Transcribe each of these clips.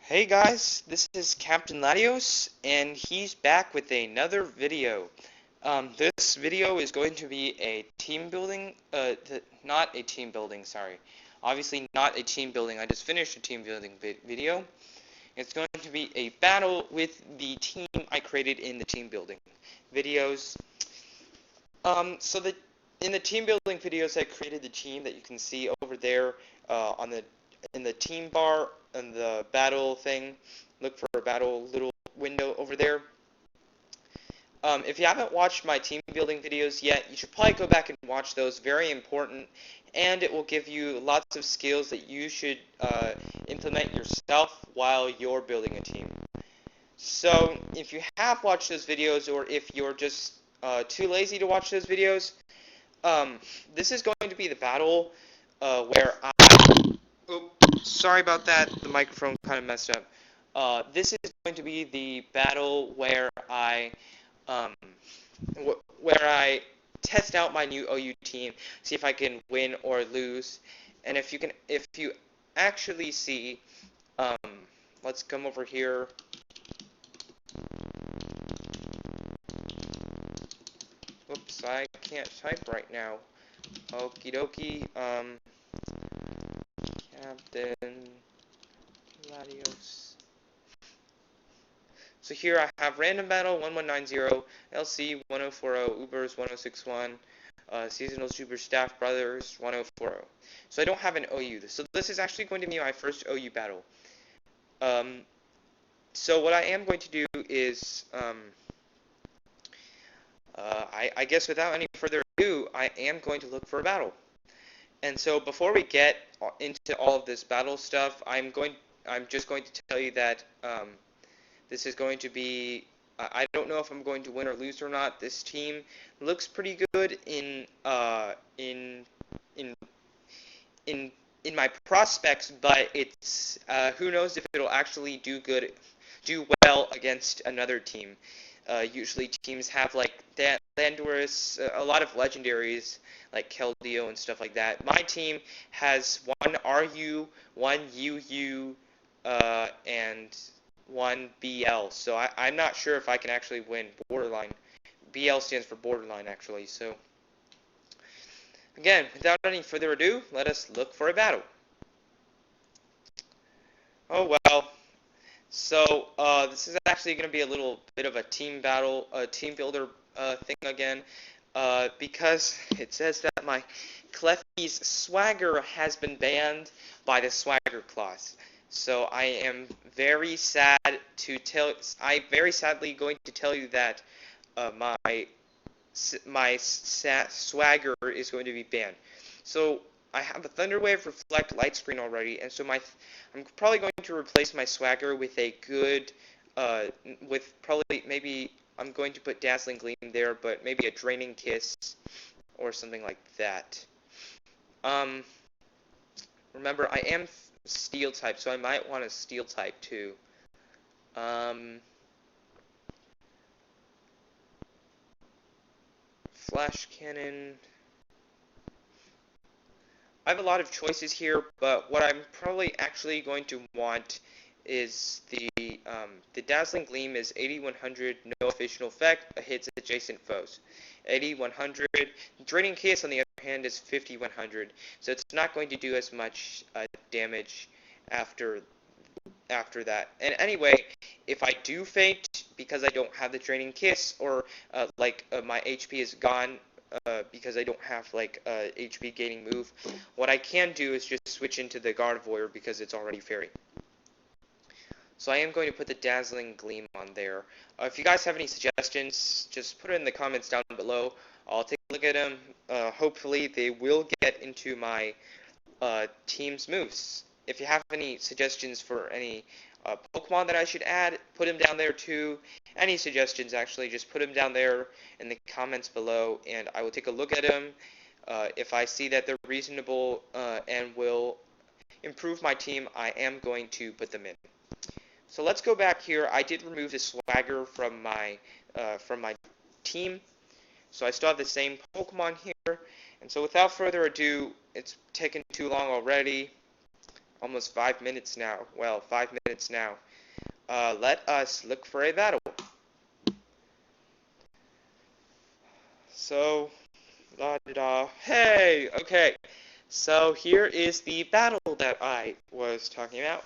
Hey guys, this is Captain Latios, and he's back with another video. This video is going to be a team building, not a team building, sorry. Obviously not a team building, I just finished a team building video. It's going to be a battle with the team I created in the team building videos. In the team building videos, I created the team that you can see over there in the team bar and the battle thing. Look for a battle little window over there. If you haven't watched my team building videos yet, you should probably go back and watch those. Very important, and it will give you lots of skills that you should implement yourself while you're building a team. So if you have watched those videos, or if you're just too lazy to watch those videos, this is going to be the battle where I... Oh, sorry about that. The microphone kind of messed up. This is going to be the battle where um, where I test out my new OU team, see if I can win or lose. And if you actually see, um, let's come over here. Whoops, I can't type right now. Okie dokie. Captain Latios. So here I have Random Battle 1190, LC 1040, Ubers 1061, Seasonal Super Staff Brothers 1040. So I don't have an OU. So this is actually going to be my first OU battle. So what I am going to do is, I guess without any further ado, I am going to look for a battle. And so before we get into all of this battle stuff, I'm just going to tell you that this is going to be, I don't know if I'm going to win or lose or not. This team looks pretty good in my prospects, but it's who knows if it'll actually do well against another team. Usually teams have like Landorus, a lot of legendaries like Keldeo and stuff like that. My team has one RU, one UU, and one BL. So I'm not sure if I can actually win borderline. BL stands for borderline actually. So again, without any further ado, let us look for a battle. Oh well. So this is actually going to be a little bit of a team battle, a team builder thing again, because it says that my Clefty's swagger has been banned by the swagger clause. So I am very sad to tell. I'm very sadly going to tell you that my swagger is going to be banned. So I have a Thunderwave Reflect Light Screen already, and so I'm probably going to replace my swagger with a good, with probably maybe I'm going to put Dazzling Gleam there, but maybe a Draining Kiss or something like that. Remember, I am Steel type, so I might want a Steel type too. Flash Cannon. I have a lot of choices here, but what I'm probably actually going to want is the Dazzling Gleam is 8100, no official effect, hits adjacent foes. 8100. Draining Kiss, on the other hand, is 5100, so it's not going to do as much damage after that. And anyway, if I do faint because I don't have the Draining Kiss, or my HP is gone because I don't have like a HP gaining move, what I can do is just switch into the Gardevoir because it's already fairy. So I am going to put the Dazzling Gleam on there. If you guys have any suggestions, just put it in the comments down below. I'll take a look at them. Hopefully they will get into my team's moves. If you have any suggestions for any Pokemon that I should add, put them down there too. Any suggestions, actually, just put them down there in the comments below, and I will take a look at them. If I see that they're reasonable and will improve my team, I am going to put them in. So let's go back here. I did remove the swagger from my team, so I still have the same Pokemon here. And so without further ado, it's taken too long already. almost 5 minutes now. Well, 5 minutes now. Let us look for a battle. So, la da da. Hey, okay. So here is the battle that I was talking about.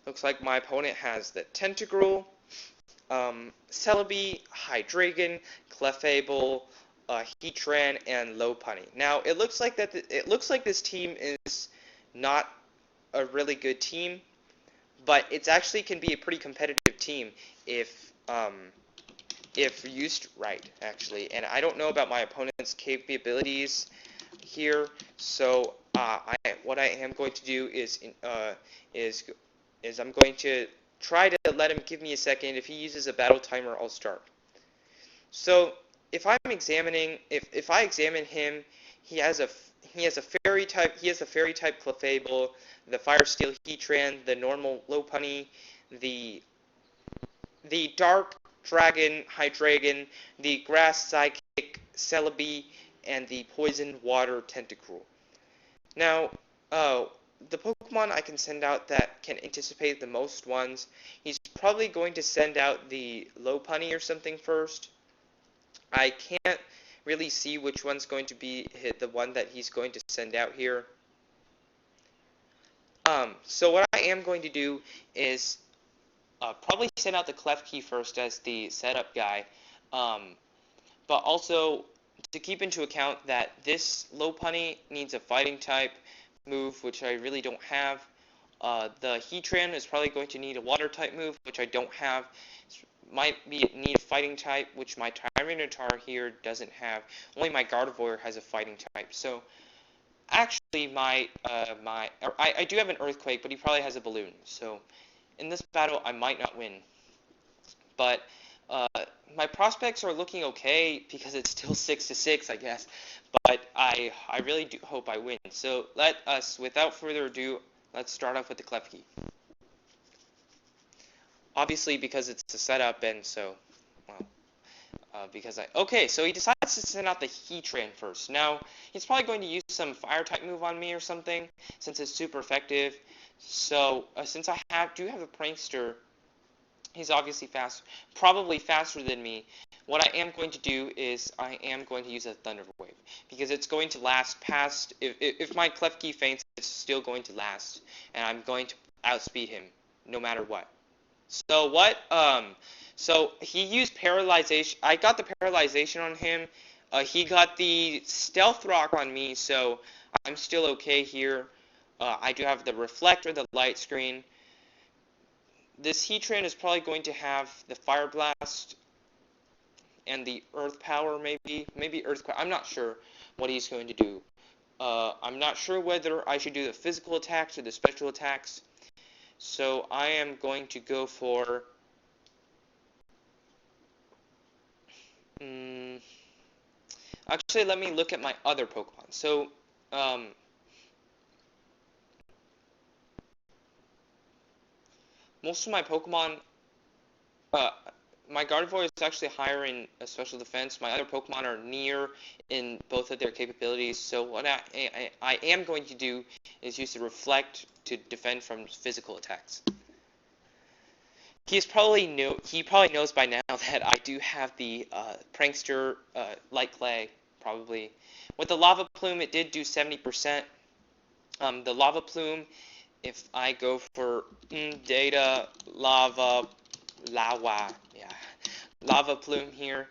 Looks like my opponent has the Tentacruel, Celebi, Hydreigon, Clefable, Heatran, and Lopunny. Now it looks like this team is not a really good team, but it actually can be a pretty competitive team if used right, actually. And I don't know about my opponent's capabilities here, so what I am going to do is I'm going to try to let him give me a second. If he uses a battle timer, I'll start. So if I examine him, he has a fairy type Clefable, the Fire Steel Heatran, the normal Lopunny, the Dark Dragon Hydreigon, the Grass Psychic Celebi, and the Poison Water Tentacruel. Now, the Pokemon I can send out that can anticipate the most ones, he's probably going to send out the Lopunny or something first. I can't really see which one's going to be the one that he's going to send out here. So what I am going to do is probably send out the Klefki first as the setup guy, but also to keep into account that this Lopunny needs a fighting type move, which I really don't have. The Heatran is probably going to need a water type move, which I don't have. Might need a fighting type, which my Tyranitar here doesn't have. Only my Gardevoir has a fighting type. So actually, I do have an Earthquake, but he probably has a Balloon. So in this battle, I might not win. But my prospects are looking okay because it's still 6-6, I guess. But I really do hope I win. So let us, without further ado, let's start off with the Klefki. Obviously, because it's a setup, and so, well, okay, so he decides to send out the Heatran first. Now, he's probably going to use some Fire-type move on me or something, since it's super effective. So, since I do have a Prankster, he's obviously fast, probably faster than me. What I am going to do is I am going to use a Thunder Wave, because it's going to last past, if my Klefki faints, it's still going to last, and I'm going to outspeed him, no matter what. So he used Paralyzation. I got the Paralyzation on him. He got the Stealth Rock on me, so I'm still okay here. I do have the Reflector, the Light Screen. This Heatran is probably going to have the Fire Blast and the Earth Power, maybe Earthquake. I'm not sure what he's going to do. I'm not sure whether I should do the physical attacks or the special attacks. So I am going to go for actually, let me look at my other Pokemon. So most of my Pokemon, my Gardevoir is actually higher in special defense. My other Pokemon are near in both of their capabilities. So what I am going to do is use the Reflect to defend from physical attacks. He probably knows by now that I do have the Prankster Light Clay, probably. With the Lava Plume, it did do 70%. The Lava Plume, if I go for Data, Lava Plume here,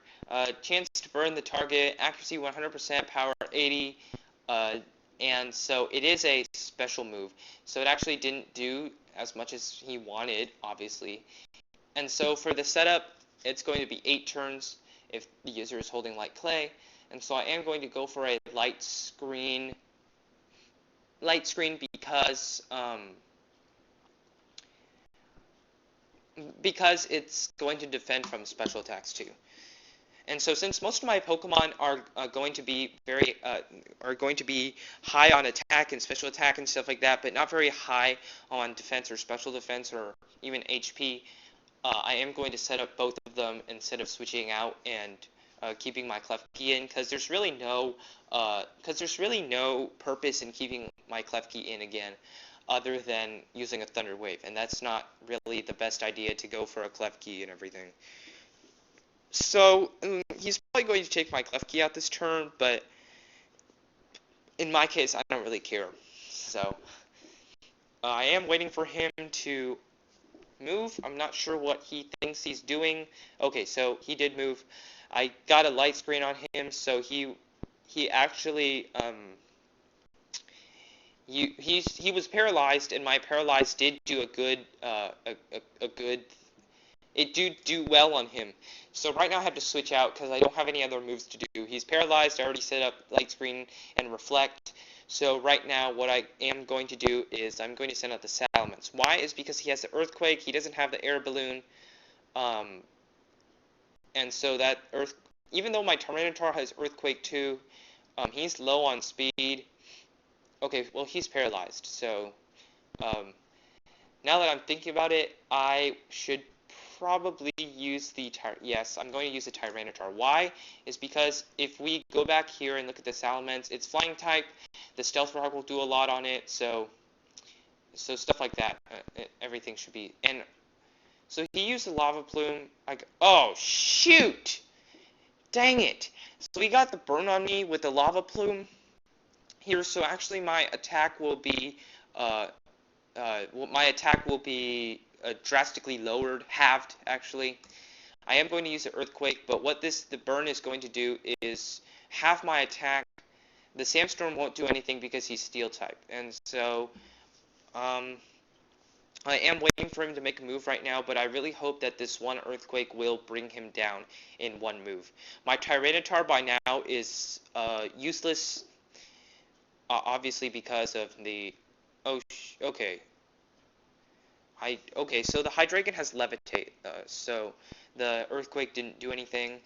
chance to burn the target, accuracy 100%, power 80, and so it is a special move. So it actually didn't do as much as he wanted, obviously. And so for the setup, it's going to be 8 turns if the user is holding Light Clay. And so I am going to go for a Light Screen because it's going to defend from special attacks too. And so since most of my Pokemon are going to be high on attack and special attack and stuff like that, but not very high on defense or special defense or even HP, I am going to set up both of them instead of switching out and keeping my Klefki in, because there's really no purpose in keeping my Klefki in again, other than using a Thunder Wave, and that's not really the best idea to go for a Klefki and everything. So he's probably going to take my Klefki out this turn, but in my case, I don't really care. So I am waiting for him to move. I'm not sure what he thinks he's doing. Okay, so he did move. I got a light screen on him, so he actually he was paralyzed, and my paralyzed did do a good it do well on him. So right now I have to switch out because I don't have any other moves to do. He's paralyzed. I already set up light screen and reflect. So right now what I am going to do is I'm going to send out the Salamence. Why? Is because he has the Earthquake. He doesn't have the Air Balloon. And so that even though my Tyranitar has Earthquake too, he's low on speed. Okay, well he's paralyzed. So now that I'm thinking about it, I should probably use yes, I'm going to use the Tyranitar. Why? Is because if we go back here and look at the Salamence, it's flying type. The Stealth Rock will do a lot on it, so stuff like that. Everything should be. And so he used the Lava Plume. Oh shoot! Dang it! So he got the burn on me with the Lava Plume here. So actually, my attack will be drastically lowered, halved actually. I am going to use the Earthquake, but what the burn is going to do is halve my attack. The Sandstorm won't do anything because he's Steel type, and so I am waiting for him to make a move right now, but I really hope that this one Earthquake will bring him down in one move. My Tyranitar by now is useless, obviously because of the... okay. Okay, so the Hydreigon has Levitate, so the Earthquake didn't do anything.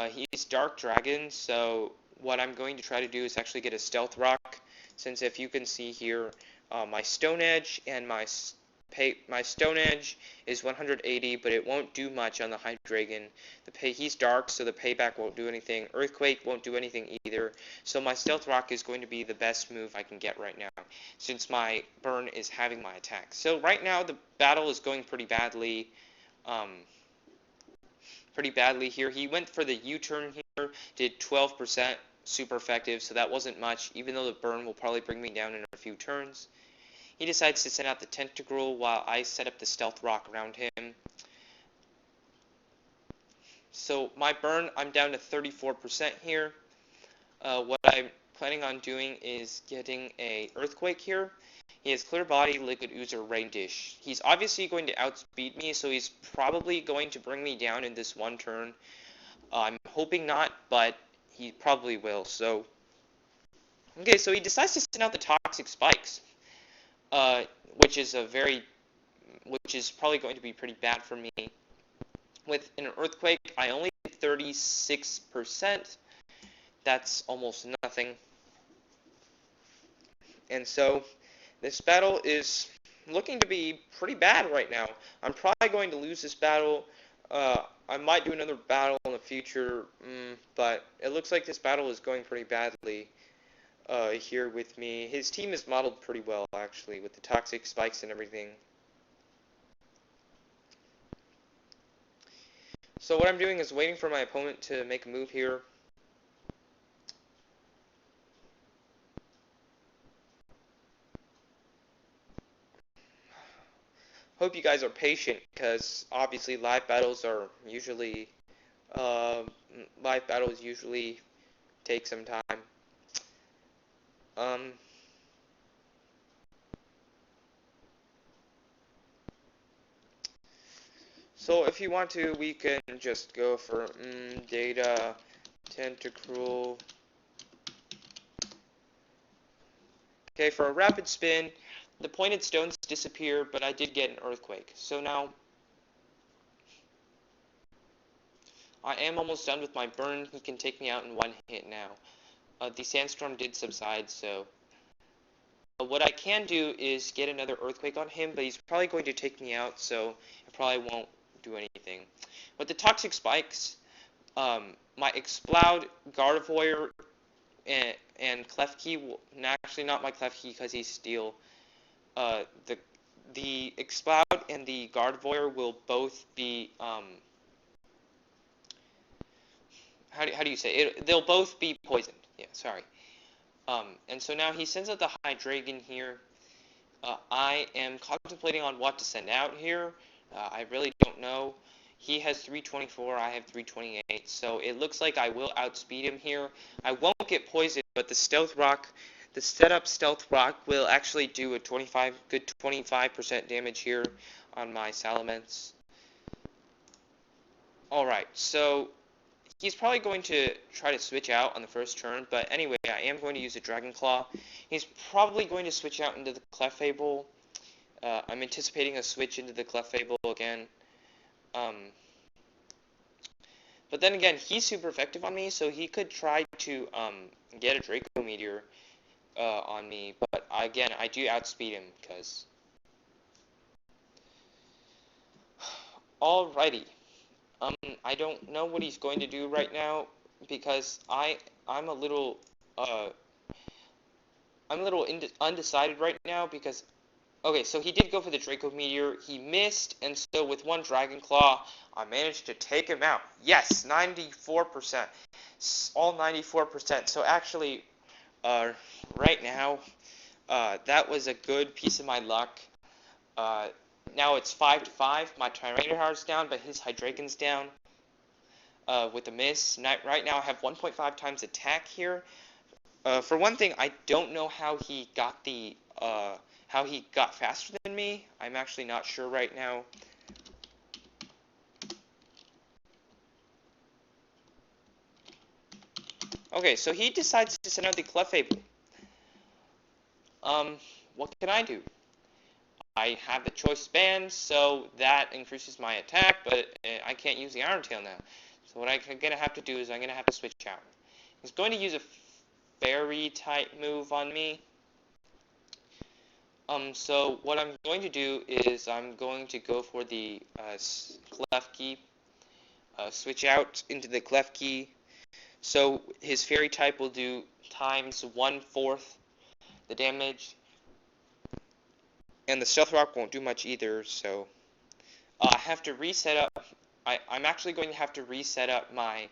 He's Dark Dragon, so what I'm going to try to do is actually get a Stealth Rock, since if you can see here, my Stone Edge and my Stone Edge is 180, but it won't do much on the Hydreigon. He's dark, so the payback won't do anything. Earthquake won't do anything either. So my Stealth Rock is going to be the best move I can get right now, since my burn is having my attack. So right now the battle is going pretty badly. Here. He went for the U-turn here, did 12%, super effective, so that wasn't much, even though the burn will probably bring me down in a few turns. He decides to send out the Tentacruel while I set up the Stealth Rock around him. So my burn, I'm down to 34% here. What I'm planning on doing is getting a Earthquake here. He has Clear Body, Liquid Ooze, or Rain Dish. He's obviously going to outspeed me, so he's probably going to bring me down in this one turn. I'm hoping not, but he probably will. So, okay, so he decides to send out the Toxic Spikes, which is probably going to be pretty bad for me. With an Earthquake, I only did 36%. That's almost nothing. And so this battle is looking to be pretty bad right now. I'm probably going to lose this battle. I might do another battle in the future, but it looks like this battle is going pretty badly here with me. His team is modeled pretty well, actually, with the Toxic Spikes and everything. So what I'm doing is waiting for my opponent to make a move here. Hope you guys are patient, because obviously live battles usually take some time. So if you want to, we can just go for Data, Tentacruel. Okay, for a rapid spin, the pointed stones disappear, but I did get an Earthquake. So now, I am almost done with my burn. He can take me out in one hit now. The Sandstorm did subside, so... what I can do is get another Earthquake on him, but he's probably going to take me out, so I probably won't do anything. With the Toxic Spikes, my Exploud, Gardevoir, and Klefki will actually not my Klefki because he's Steel. The Exploud and the Gardevoir will both be how do you say it? They'll both be poisoned. Yeah, sorry. And so now he sends out the Hydreigon here. I am contemplating on what to send out here. I really don't know. He has 324, I have 328, so it looks like I will outspeed him here. I won't get poisoned, but the Stealth Rock, the setup Stealth Rock will actually do a good 25% damage here on my Salamence. Alright, so he's probably going to try to switch out on the first turn, but anyway, I am going to use a Dragon Claw. He's probably going to switch out into the Clefable. I'm anticipating a switch into the Clefable again. But then again, he's super effective on me, so he could try to get a Draco Meteor on me. But again, I do outspeed him, because... Alrighty. I don't know what he's going to do right now, because I'm a little undecided right now, because okay, so he did go for the Draco Meteor, he missed, and so with one Dragon Claw, I managed to take him out. Yes, 94%, all 94%. So actually, right now, that was a good piece of my luck. Now it's 5-5. My Tyranitar's down, but his Hydreigon's down. With a miss. Right now I have 1.5 times attack here. For one thing, I don't know how he got faster than me. I'm actually not sure right now. Okay, so he decides to send out the Clefable. What can I do? I have the choice band, so that increases my attack, but I can't use the Iron Tail now. So what I'm going to have to do is I'm going to have to switch out. He's going to use a Fairy type move on me. So what I'm going to do is I'm going to go for the Klefki, switch out into the Klefki. So his Fairy type will do times 1/4 the damage. And the Stealth Rock won't do much either, so I have to reset up. I'm actually going to have to reset up my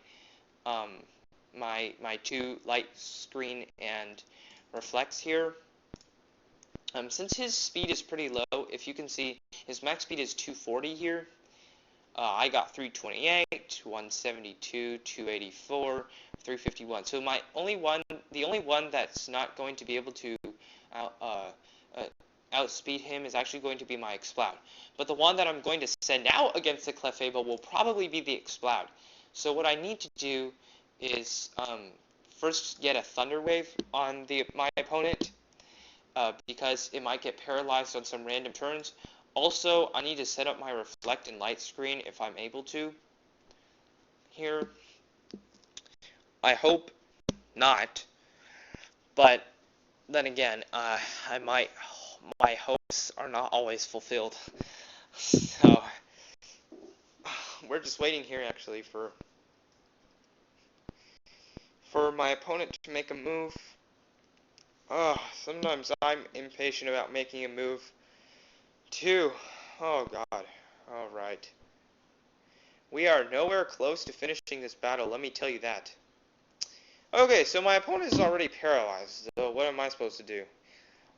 my two Light Screen and Reflects here. Since his speed is pretty low, if you can see, his max speed is 240 here. I got 328, 172, 284, 351. So the only one that's not going to be able to outspeed him is actually going to be my Exploud. But the one that I'm going to send out against the Clefable will probably be the Exploud. So what I need to do is first get a Thunder Wave on my opponent, because it might get paralyzed on some random turns. Also, I need to set up my Reflect and Light Screen if I'm able to. Here. I hope not. But then again, my hopes are not always fulfilled. So, we're just waiting here actually for my opponent to make a move. Sometimes I'm impatient about making a move too. Oh god. Alright. We are nowhere close to finishing this battle, let me tell you that. Okay, so my opponent is already paralyzed, so what am I supposed to do?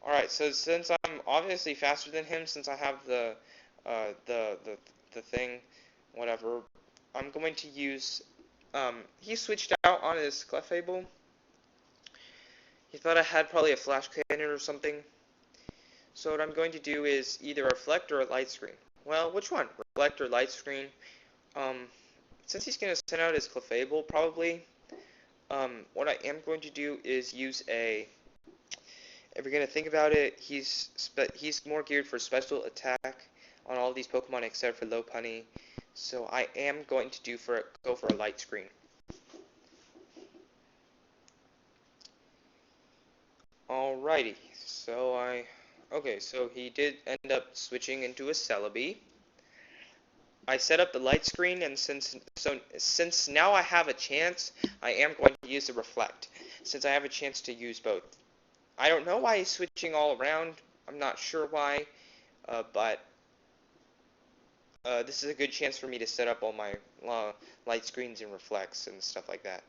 Alright, so since I'm obviously faster than him, since I have the thing, whatever, I'm going to use, he switched out on his Clefable. He thought I had probably a Flash Cannon or something. So what I'm going to do is either a Reflect or a Light Screen. Well, which one? Reflect or Light Screen? Since he's going to send out his Clefable, probably, what I am going to do is use a... If you're going to think about it, he's more geared for special attack on all these Pokemon except for Lopunny. So I am going to go for a Light Screen. Alrighty, so okay, so he did end up switching into a Celebi. I set up the light screen, and since now I have a chance, I am going to use the reflect, since I have a chance to use both. I don't know why he's switching all around. I'm not sure why, but this is a good chance for me to set up all my light screens and reflects and stuff like that.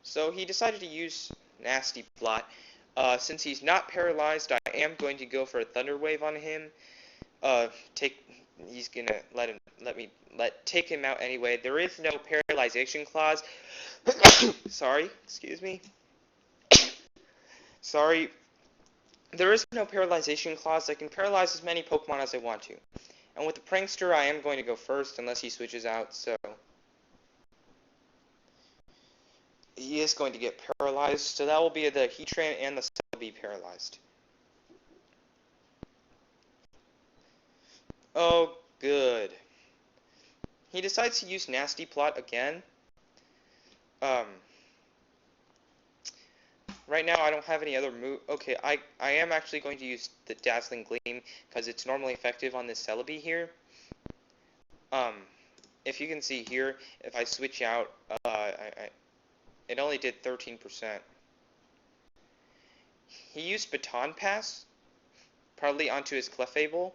So he decided to use Nasty Plot. Since he's not paralyzed, I am going to go for a Thunder Wave on him. He's gonna take him out anyway. There is no paralyzation clause. Sorry, excuse me. Sorry. There is no paralyzation clause. I can paralyze as many Pokemon as I want to. And with the Prankster, I am going to go first unless he switches out, so he is going to get paralyzed. So that will be the Heatran and the Celebi paralyzed. Oh, good. He decides to use Nasty Plot again. Right now I don't have any other move. Okay, I am actually going to use the Dazzling Gleam because it's normally effective on this Celebi here. If you can see here, if I switch out, it only did 13%. He used Baton Pass, probably onto his Clefable.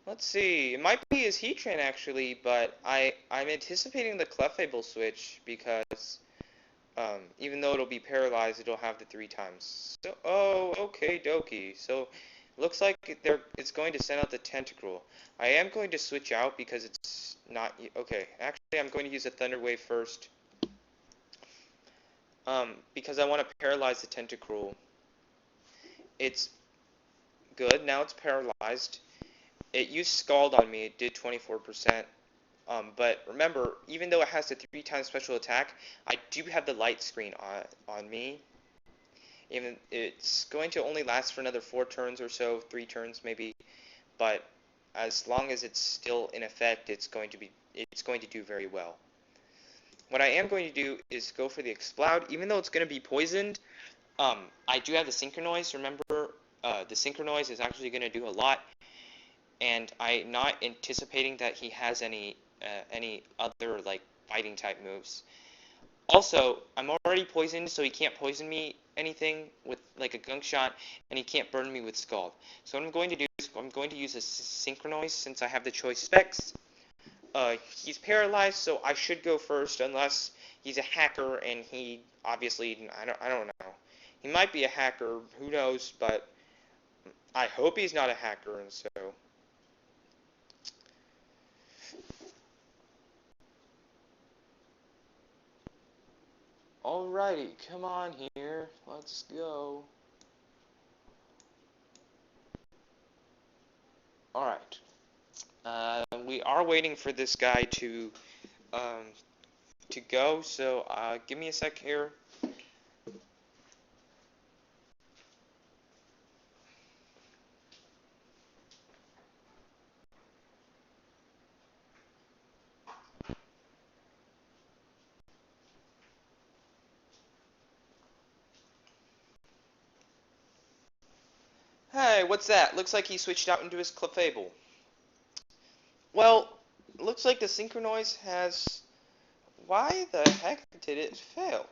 Let's see, it might be his Heatran actually, but I'm anticipating the Clefable switch because even though it'll be paralyzed, it'll have the 3 times. So, oh, okay, dokie. So, looks like it's going to send out the Tentacruel. I am going to switch out because it's not... Okay, actually, I'm going to use a Thunder Wave first. Because I want to paralyze the Tentacruel. It's good. Now it's paralyzed. It used Scald on me. It did 24%. But remember, even though it has the 3 times special attack, I do have the light screen on me. Even it's going to only last for another 4 turns or so, 3 turns maybe. But as long as it's still in effect, it's going to do very well. What I am going to do is go for the Exploud, even though it's going to be poisoned. I do have the Synchronoise. Remember, the Synchronoise is actually going to do a lot. And I'm not anticipating that he has any other like fighting type moves. Also, I'm already poisoned, so he can't poison me anything with like a Gunk Shot, and he can't burn me with Scald. So what I'm going to do is I'm going to use a Synchronoise since I have the choice specs. He's paralyzed, so I should go first unless he's a hacker, and he obviously I don't know. He might be a hacker, who knows? But I hope he's not a hacker, and so. Alrighty, come on here, let's go. Alright, we are waiting for this guy to go, so give me a sec here. Hey, what's that? Looks like he switched out into his Clefable. Well, looks like the Synchronoise has... Why the heck did it fail?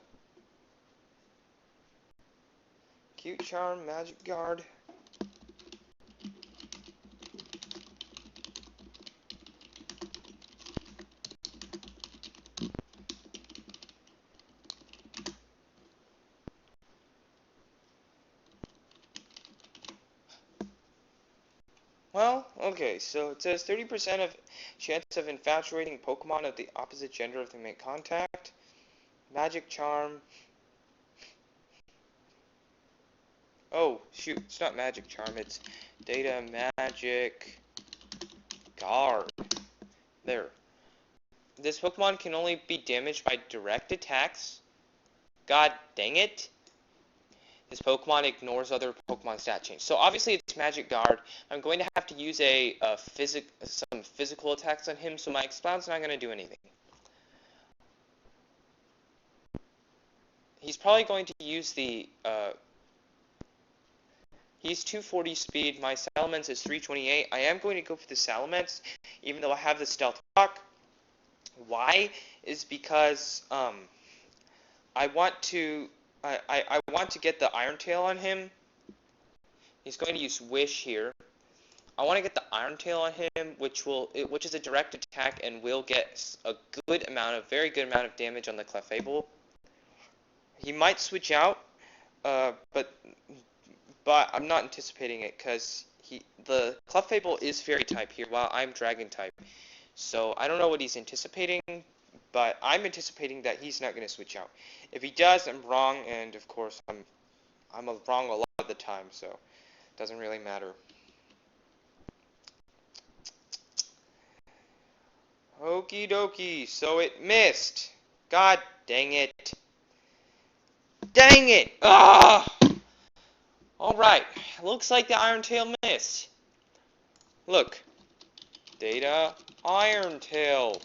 Cute Charm, Magic Guard. Well, okay, so it says 30% of chance of infatuating Pokemon of the opposite gender if they make contact. Magic Charm. Oh, shoot, it's not Magic Charm, it's Data Magic Guard. There. This Pokemon can only be damaged by direct attacks. God dang it. This Pokemon ignores other Pokemon stat change. So obviously it's Magic Guard. I'm going to have to use some physical attacks on him, so my Expound's not going to do anything. he's probably going to use the, he's 240 speed, my Salamence is 328. I am going to go for the Salamence, even though I have the Stealth Rock. Why? Is because, I want to, I want to get the Iron Tail on him. He's going to use Wish here. I want to get the Iron Tail on him, which is a direct attack and will get a very good amount of damage on the Clefable. He might switch out, but I'm not anticipating it because the Clefable is Fairy type here, while I'm Dragon type. So I don't know what he's anticipating, but I'm anticipating that he's not going to switch out. If he does, I'm wrong, and of course I'm wrong a lot of the time, so it doesn't really matter. Okie dokie, so it missed. God dang it. Dang it! Ah! Alright, looks like the Iron Tail missed. Look. Data, Iron Tail.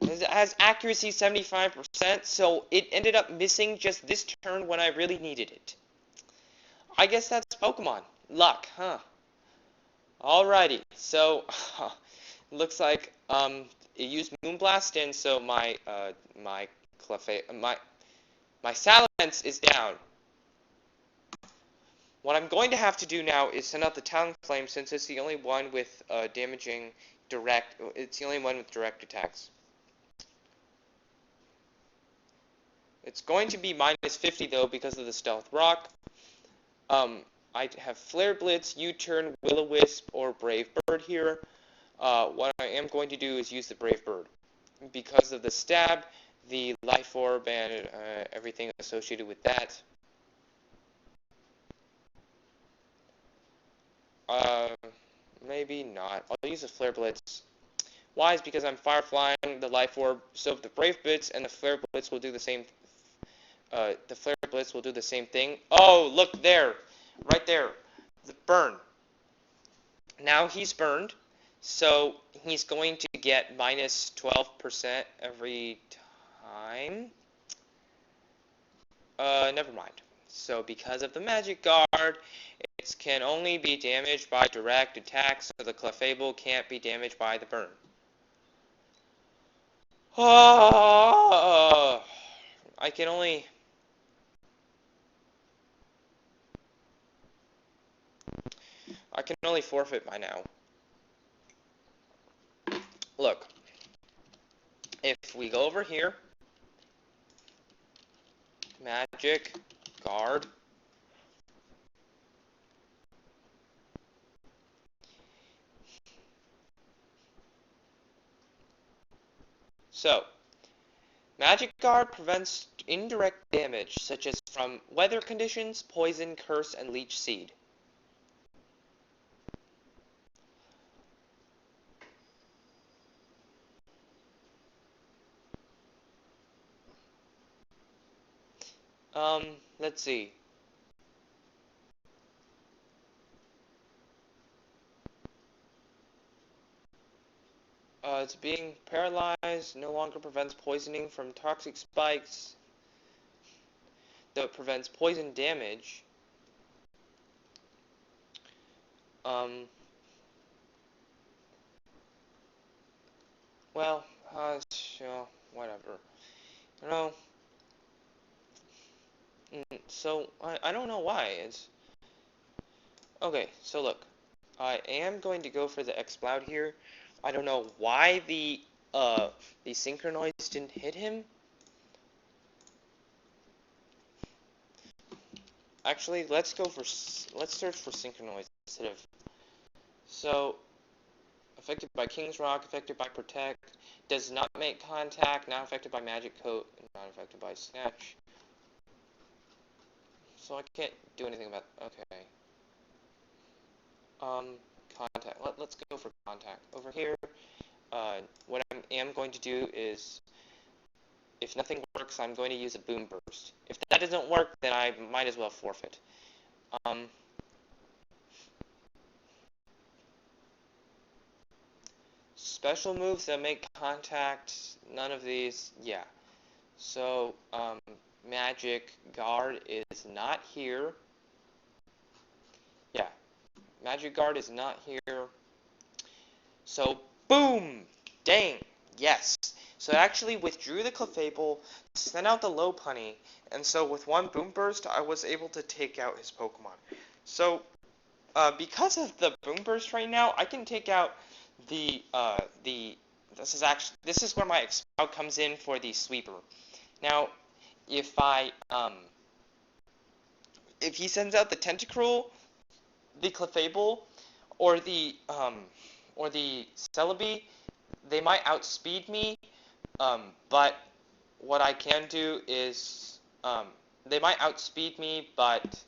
It has accuracy 75%, so it ended up missing just this turn when I really needed it. I guess that's Pokemon. Luck, huh? Alrighty, so looks like it used Moonblast, and so my Salamence is down. What I'm going to have to do now is send out the Talonflame, since it's the only one with it's the only one with direct attacks. It's going to be minus 50 though because of the Stealth Rock. I have Flare Blitz, U-Turn, Will-O-Wisp, or Brave Bird here. What I am going to do is use the Brave Bird because of the stab, the Life Orb, and everything associated with that. Maybe not. I'll use the Flare Blitz. Why? Is because I'm Fire Flying the Life Orb, so if the Brave Blitz and the Flare Blitz will do the same. The Flare Blitz will do the same thing. Oh, look there, right there, the burn. Now he's burned, so he's going to get minus 12% every time. Never mind. So because of the Magic Guard, it can only be damaged by direct attacks, so the Clefable can't be damaged by the burn. I can only forfeit by now. Look, if we go over here, Magic Guard, so Magic Guard prevents indirect damage, such as from weather conditions, poison, curse, and leech seed. Let's see. It's being paralyzed, no longer prevents poisoning from toxic spikes, though it prevents poison damage. Well, sure, whatever. You know, so, I don't know why, okay, so look, I am going to go for the Exploud here. I don't know why the Synchronoise didn't hit him. Actually, let's search for Synchronoise instead of, so, affected by King's Rock, affected by Protect, does not make contact, not affected by Magic Coat, not affected by Snatch. So I can't do anything about, okay. Contact, let's go for contact. Over here, what I am going to do is, if nothing works, I'm going to use a Boom Burst. If that doesn't work, then I might as well forfeit. Special moves that make contact, none of these, yeah. So, Magic Guard is not here. Yeah, Magic Guard is not here. So, boom! Dang! Yes! So it actually withdrew the Clefable, sent out the Lopunny, and so with one Boom Burst, I was able to take out his Pokemon. So, because of the Boom Burst right now, I can take out this is where my Expound comes in for the Sweeper. Now, if if he sends out the Tentacruel, the Clefable, or the Celebi, they might outspeed me. But what I can do is they might outspeed me, but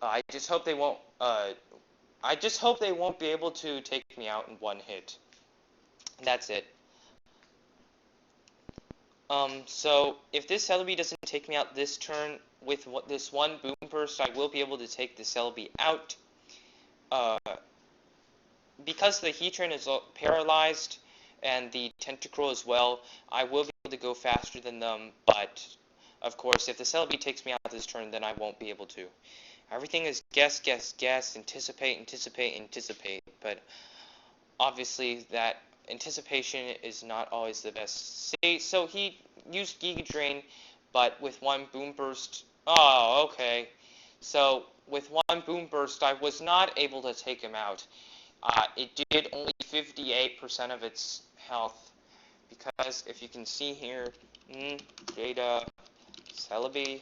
I just hope they won't. I just hope they won't be able to take me out in one hit. That's it. So if this Celebi doesn't take me out this turn with this one Boom Burst, I will be able to take the Celebi out. Uh, because the Heatran is paralyzed and the Tentacruel as well, I will be able to go faster than them, but of course, if the Celebi takes me out this turn, then I won't be able to. Everything is guess, guess, guess, anticipate, anticipate, anticipate, but obviously that anticipation is not always the best. See, so he used Giga Drain, but with one Boom Burst. Oh, okay. So with one Boom Burst, I was not able to take him out. It did only 58% of its health, because if you can see here, data, Celebi,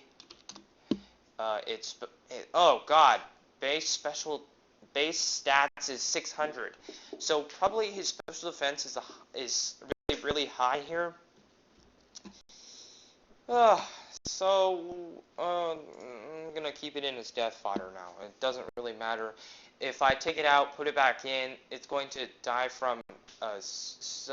oh god, base stats is 600, so probably his special defense is really really high here. So I'm gonna keep it in as death fodder now. It doesn't really matter. If I take it out, put it back in, it's going to die from it's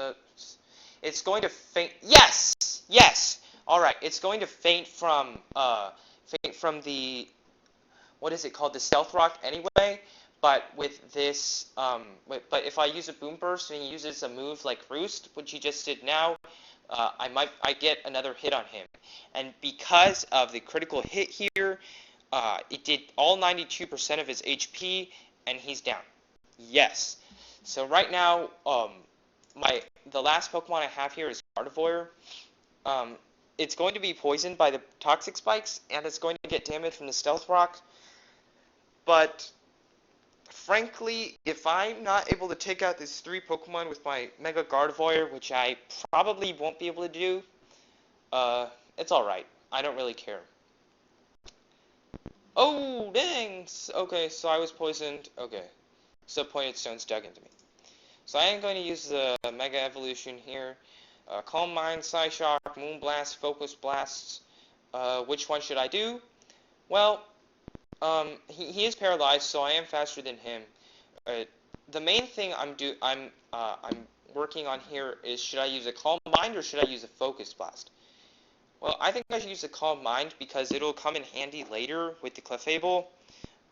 going to faint. Yes, yes. All right, it's going to faint from the, what is it called, the Stealth Rock anyway. But with this, but if I use a Boom Burst and he uses a move like Roost, which he just did now, I get another hit on him. And because of the critical hit here, it did all 92% of his HP, and he's down. Yes. So right now, the last Pokemon I have here is Gardevoir. Um, it's going to be poisoned by the Toxic Spikes, and it's going to get damage from the Stealth Rock. But frankly, if I'm not able to take out these three Pokemon with my Mega Gardevoir, which I probably won't be able to do, it's alright. I don't really care. Oh, dang! Okay, so I was poisoned. Okay. So Pointed Stone's dug into me. So I am going to use the Mega Evolution here. Calm Mind, Psyshock, Moonblast, Focus Blast. Which one should I do? Well, he is paralyzed, so I am faster than him. The main thing I'm working on here is, should I use a Calm Mind or should I use a Focus Blast? Well, I think I should use a Calm Mind because it'll come in handy later with the Clefable,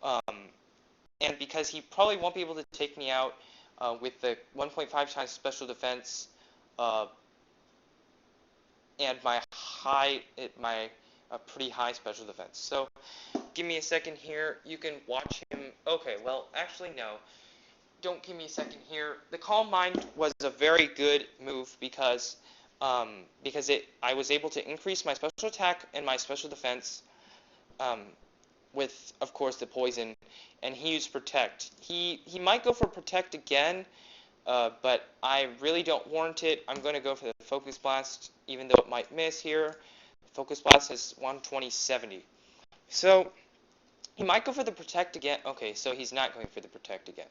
and because he probably won't be able to take me out with the 1.5 times special defense, and my pretty high special defense. So, give me a second here. You can watch him. Okay, well, actually no. Don't give me a second here. The Calm Mind was a very good move because I was able to increase my special attack and my special defense, with, of course, the poison, and he used Protect. He might go for Protect again, but I really don't warrant it. I'm going to go for the Focus Blast, even though it might miss here. Focus Blast is 120-70. So, he might go for the Protect again. Okay, so he's not going for the Protect again.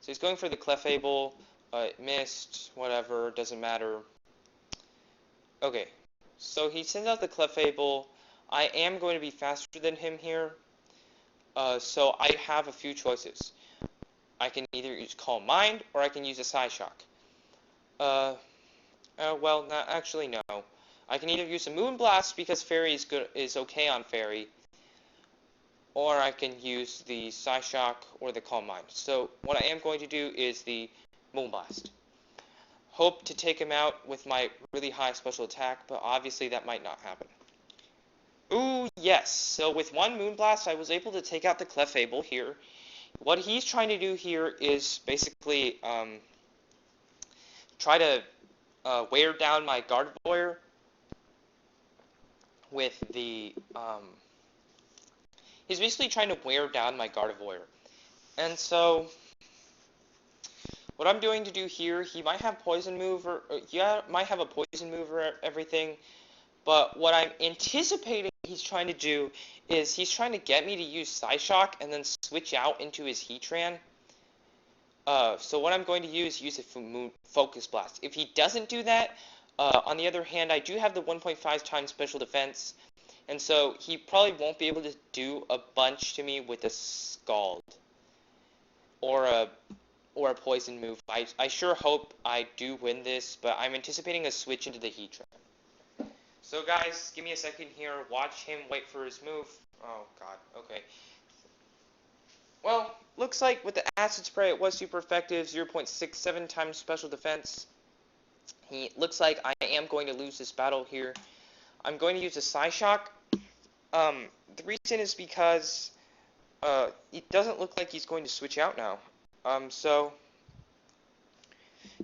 So he's going for the Clefable. It missed. Whatever. Doesn't matter. Okay. So he sends out the Clefable. I am going to be faster than him here. So I have a few choices. I can either use Calm Mind or I can use a Psyshock. Well, actually no. I can either use a Moonblast because Fairy is okay on Fairy, or I can use the Psyshock or the Calm Mind. So what I am going to do is the Moonblast. hope to take him out with my really high special attack, but obviously that might not happen. Ooh, yes. So with one Moonblast, I was able to take out the Clefable here. What he's trying to do here is basically try to wear down my Gardevoir with the he's basically trying to wear down my Gardevoir. And so what I'm going to do here, he might have Poison Move, or yeah, might have a Poison Move or everything, but what I'm anticipating he's trying to do is he's trying to get me to use Psyshock and then switch out into his Heatran. So what I'm going to use a Focus Blast. If he doesn't do that, on the other hand, I do have the 1.5 times special defense, and so he probably won't be able to do a bunch to me with a Scald or a Poison move. I sure hope I do win this, but I'm anticipating a switch into the Heatran. So guys, give me a second here. Watch him wait for his move. Oh god, okay. Well, looks like with the Acid Spray it was super effective, 0.67 times special defense. Looks like I am going to lose this battle here. I'm going to use a Psyshock. The reason is because it doesn't look like he's going to switch out now. So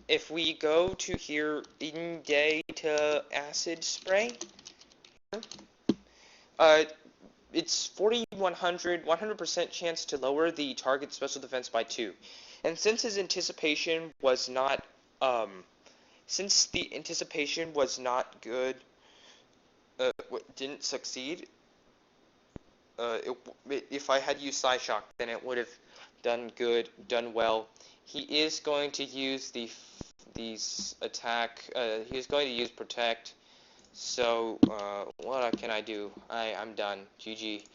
if we go to here, to Acid Spray, it's 100% chance to lower the target special defense by 2. And since his anticipation was not, since the anticipation was not good, didn't succeed, if I had used Psyshock, then it would have done well. He is going to use these attack, he is going to use Protect. So, what can I do? I'm done. GG.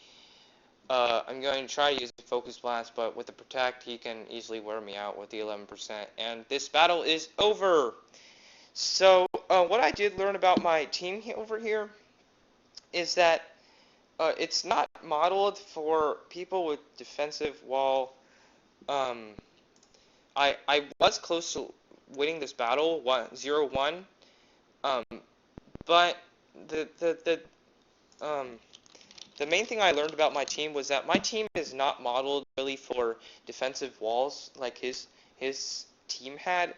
I'm going to try to use the Focus Blast, but with the Protect, he can easily wear me out with the 11%. And this battle is over! So, what I did learn about my team over here is that it's not modeled for people with defensive wall. I was close to winning this battle, 0-1. But the main thing I learned about my team was that my team is not modeled really for defensive walls like his team had.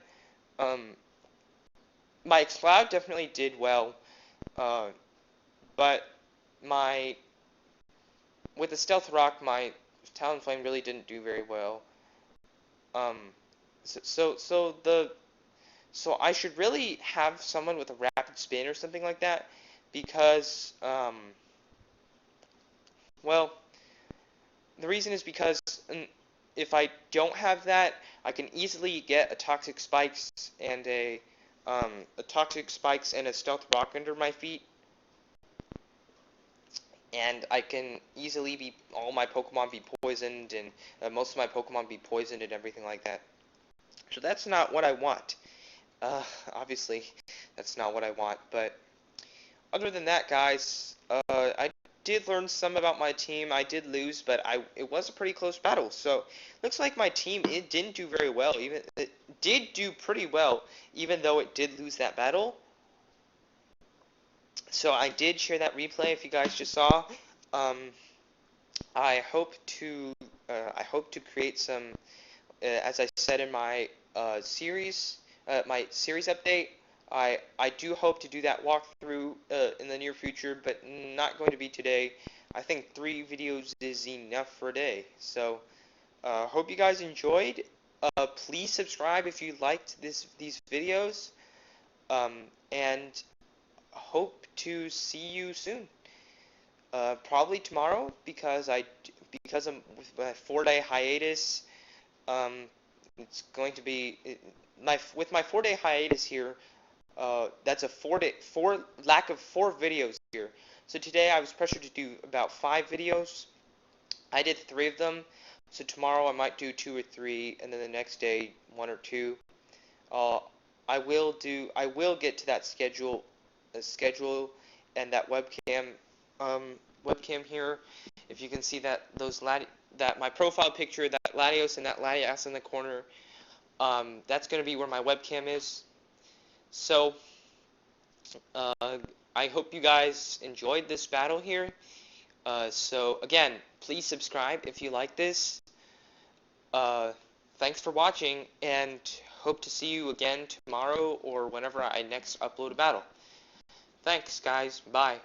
My Cloud definitely did well, but with the Stealth Rock, my Talonflame really didn't do very well. So I should really have someone with a Rapid Spin or something like that, because, well, the reason is because if I don't have that, I can easily get a Toxic Spikes and a Stealth Rock under my feet, and I can easily all my Pokemon be poisoned, and most of my Pokemon be poisoned and everything like that. So that's not what I want. Obviously, that's not what I want, but other than that, guys, I did learn some about my team. I did lose, but it was a pretty close battle, so looks like my team, it didn't do very well. It did do pretty well, even though it did lose that battle. So I did share that replay if you guys just saw. I hope to create some, as I said in my series update. I do hope to do that walkthrough in the near future, but not going to be today. I think 3 videos is enough for a day. So hope you guys enjoyed. Please subscribe if you liked these videos, and hope to see you soon. Probably tomorrow, because of my 4-day hiatus. It's going to be with my 4-day hiatus here. That's a lack of 4 videos here. So today I was pressured to do about 5 videos. I did 3 of them. So tomorrow I might do 2 or 3, and then the next day 1 or 2. I will get to that schedule and that webcam here. If you can see that my profile picture, that Latios and that Latias in the corner, that's going to be where my webcam is. So, I hope you guys enjoyed this battle here. So again, please subscribe if you like this. Uh, Thanks for watching, and hope to see you again tomorrow or whenever I next upload a battle. Thanks, guys. Bye.